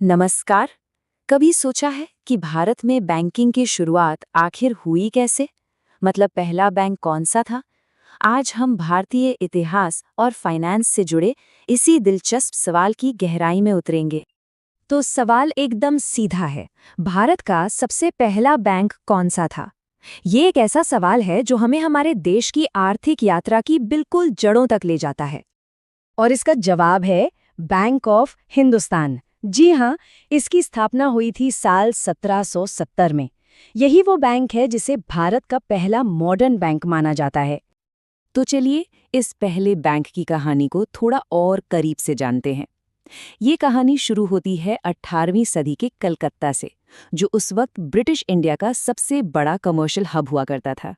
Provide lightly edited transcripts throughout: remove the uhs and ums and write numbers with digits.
नमस्कार। कभी सोचा है कि भारत में बैंकिंग की शुरुआत आखिर हुई कैसे? मतलब पहला बैंक कौन सा था? आज हम भारतीय इतिहास और फाइनेंस से जुड़े इसी दिलचस्प सवाल की गहराई में उतरेंगे। तो सवाल एकदम सीधा है। भारत का सबसे पहला बैंक कौन सा था? ये एक ऐसा सवाल है जो हमें हमारे देश की आर्थिक यात्रा की बिल्कुल जड़ों तक ले जाता है। और इसका जवाब है बैंक ऑफ हिंदुस्तान। जी हाँ, इसकी स्थापना हुई थी साल 1770 में। यही वो बैंक है जिसे भारत का पहला मॉडर्न बैंक माना जाता है। तो चलिए इस पहले बैंक की कहानी को थोड़ा और करीब से जानते हैं। ये कहानी शुरू होती है 18वीं सदी के कलकत्ता से, जो उस वक्त ब्रिटिश इंडिया का सबसे बड़ा कमर्शियल हब हुआ करता था।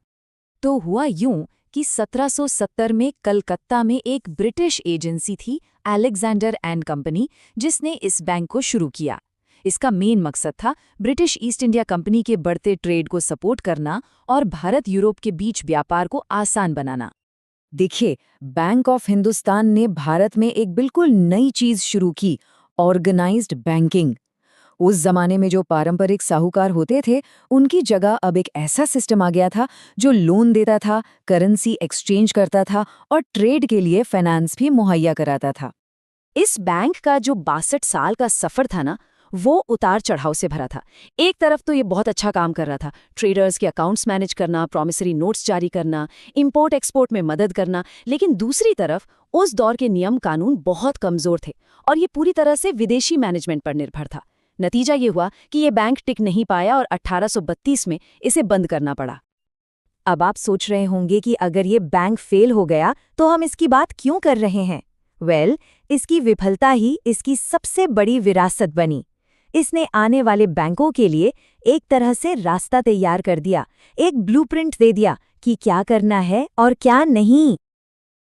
तो हुआ यूं कि 1770 में कलकत्ता में एक ब्रिटिश एजेंसी थी, अलेक्जेंडर एंड कंपनी, जिसने इस बैंक को शुरू किया। इसका मेन मकसद था ब्रिटिश ईस्ट इंडिया कंपनी के बढ़ते ट्रेड को सपोर्ट करना और भारत यूरोप के बीच व्यापार को आसान बनाना। देखिए, बैंक ऑफ हिंदुस्तान ने भारत में एक बिल्कुल नई चीज शुरू की, ऑर्गेनाइज्ड बैंकिंग। उस जमाने में जो पारंपरिक साहूकार होते थे, उनकी जगह अब एक ऐसा सिस्टम आ गया था जो लोन देता था, करेंसी एक्सचेंज करता था और ट्रेड के लिए फाइनेंस भी मुहैया कराता था। इस बैंक का जो 62 साल का सफर था ना, वो उतार चढ़ाव से भरा था। एक तरफ तो ये बहुत अच्छा काम कर रहा था, ट्रेडर्स के अकाउंट्स मैनेज करना, प्रॉमिसरी नोट्स जारी करना, इंपोर्ट एक्सपोर्ट में मदद करना। लेकिन दूसरी तरफ उस दौर के नियम कानून बहुत कमजोर थे और ये पूरी तरह से विदेशी मैनेजमेंट पर निर्भर था। नतीजा ये हुआ कि ये बैंक टिक नहीं पाया और 1832 में इसे बंद करना पड़ा। अब आप सोच रहे होंगे कि अगर ये बैंक फेल हो गया तो हम इसकी बात क्यों कर रहे हैं? इसकी विफलता ही इसकी सबसे बड़ी विरासत बनी। इसने आने वाले बैंकों के लिए एक तरह से रास्ता तैयार कर दिया, एक ब्लूप्रिंट दे दिया कि क्या करना है और क्या नहीं।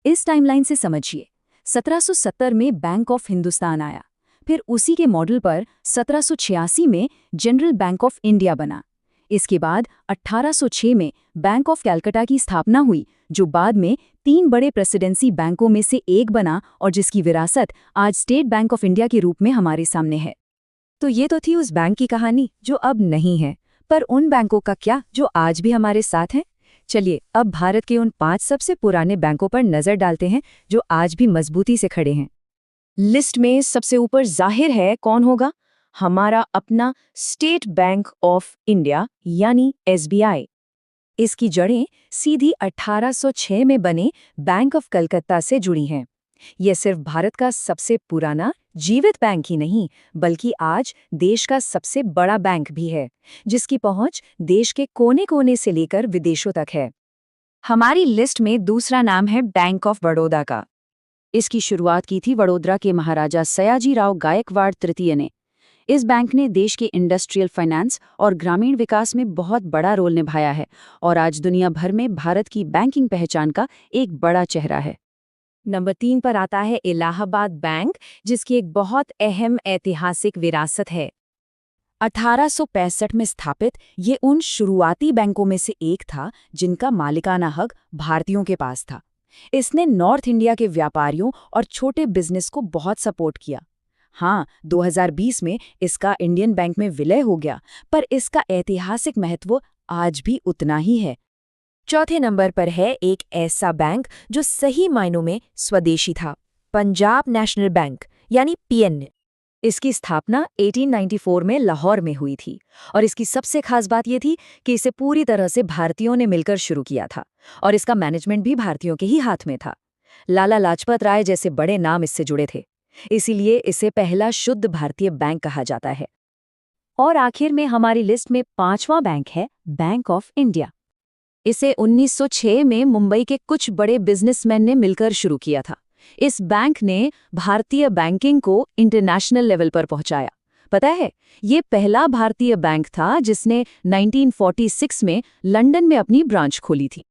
इस टाइमलाइन से समझिए, 1770 में बैंक ऑफ हिंदुस्तान आया, फिर उसी के मॉडल पर 1786 में जनरल बैंक ऑफ इंडिया बना। इसके बाद 1806 में बैंक ऑफ कलकत्ता की स्थापना हुई, जो बाद में 3 बड़े प्रेसिडेंसी बैंकों में से एक बना और जिसकी विरासत आज स्टेट बैंक ऑफ इंडिया के रूप में हमारे सामने है। तो ये तो थी उस बैंक की कहानी जो अब नहीं है, पर उन बैंकों का क्या जो आज भी हमारे साथ हैं? चलिए अब भारत के उन 5 सबसे पुराने बैंकों पर नजर डालते हैं जो आज भी मजबूती से खड़े हैं। लिस्ट में सबसे ऊपर जाहिर है कौन होगा? हमारा अपना स्टेट बैंक ऑफ इंडिया यानी एसबीआई। इसकी जड़ें सीधी 1806 में बने बैंक ऑफ कलकत्ता से जुड़ी हैं। यह सिर्फ भारत का सबसे पुराना जीवित बैंक ही नहीं, बल्कि आज देश का सबसे बड़ा बैंक भी है, जिसकी पहुंच देश के कोने-कोने से लेकर विदेशों तक है। हमारी लिस्ट में दूसरा नाम है बैंक ऑफ बड़ौदा का। इसकी शुरुआत की थी वडोदरा के महाराजा सयाजीराव गायकवाड़ तृतीय ने। इस बैंक ने देश के इंडस्ट्रियल फाइनेंस और ग्रामीण विकास में बहुत बड़ा रोल निभाया है और आज दुनिया भर में भारत की बैंकिंग पहचान का एक बड़ा चेहरा है। नंबर 3 पर आता है इलाहाबाद बैंक, जिसकी एक बहुत अहम ऐतिहासिक विरासत है। 1865 में स्थापित ये उन शुरुआती बैंकों में से एक था जिनका मालिकाना हक भारतीयों के पास था। इसने नॉर्थ इंडिया के व्यापारियों और छोटे बिजनेस को बहुत सपोर्ट किया। हाँ, 2020 में इसका इंडियन बैंक में विलय हो गया, पर इसका ऐतिहासिक महत्व आज भी उतना ही है। चौथे नंबर पर है एक ऐसा बैंक जो सही मायनों में स्वदेशी था, पंजाब नेशनल बैंक यानी पीएन। इसकी स्थापना 1894 में लाहौर में हुई थी और इसकी सबसे खास बात यह थी कि इसे पूरी तरह से भारतीयों ने मिलकर शुरू किया था और इसका मैनेजमेंट भी भारतीयों के ही हाथ में था। लाला लाजपत राय जैसे बड़े नाम इससे जुड़े थे, इसीलिए इसे पहला शुद्ध भारतीय बैंक कहा जाता है। और आखिर में हमारी लिस्ट में 5वां बैंक है बैंक ऑफ इंडिया। इसे 1906 में मुंबई के कुछ बड़े बिजनेसमैन ने मिलकर शुरू किया था। इस बैंक ने भारतीय बैंकिंग को इंटरनेशनल लेवल पर पहुंचाया। पता है, ये पहला भारतीय बैंक था जिसने 1946 में लंदन में अपनी ब्रांच खोली थी।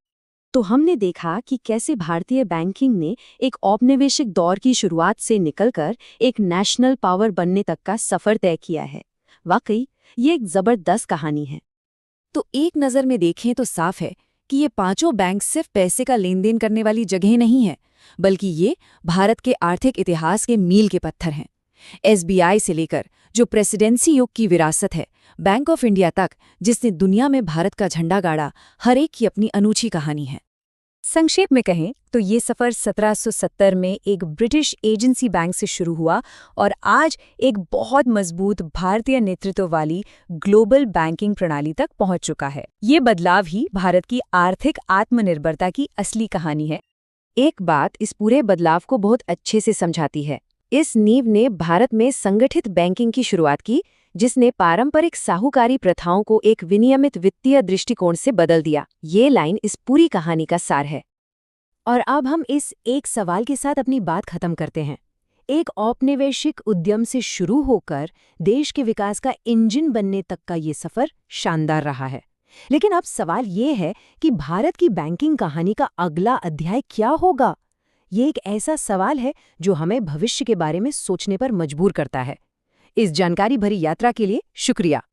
तो हमने देखा कि कैसे भारतीय बैंकिंग ने एक औपनिवेशिक दौर की शुरुआत से निकलकर एक नेशनल पावर बनने तक का सफर तय किया है। वाकई ये एक जबरदस्त कहानी है। तो एक नज़र में देखें तो साफ है कि ये पांचों बैंक सिर्फ पैसे का लेन देन करने वाली जगह नहीं है, बल्कि ये भारत के आर्थिक इतिहास के मील के पत्थर हैं। एसबीआई से लेकर जो प्रेसिडेंसी युग की विरासत है, बैंक ऑफ इंडिया तक, जिसने दुनिया में भारत का झंडा गाड़ा, हर एक की अपनी अनूठी कहानी है। संक्षेप में कहें तो ये सफ़र 1770 में एक ब्रिटिश एजेंसी बैंक से शुरू हुआ और आज एक बहुत मजबूत भारतीय नेतृत्व वाली ग्लोबल बैंकिंग प्रणाली तक पहुंच चुका है। ये बदलाव ही भारत की आर्थिक आत्मनिर्भरता की असली कहानी है। एक बात इस पूरे बदलाव को बहुत अच्छे से समझाती है। इस नींव ने भारत में संगठित बैंकिंग की शुरुआत की, जिसने पारंपरिक साहूकारी प्रथाओं को एक विनियमित वित्तीय दृष्टिकोण से बदल दिया। ये लाइन इस पूरी कहानी का सार है। और अब हम इस एक सवाल के साथ अपनी बात खत्म करते हैं। एक औपनिवेशिक उद्यम से शुरू होकर देश के विकास का इंजन बनने तक का ये सफर शानदार रहा है। लेकिन अब सवाल ये है कि भारत की बैंकिंग कहानी का अगला अध्याय क्या होगा? ये एक ऐसा सवाल है जो हमें भविष्य के बारे में सोचने पर मजबूर करता है। इस जानकारी भरी यात्रा के लिए शुक्रिया।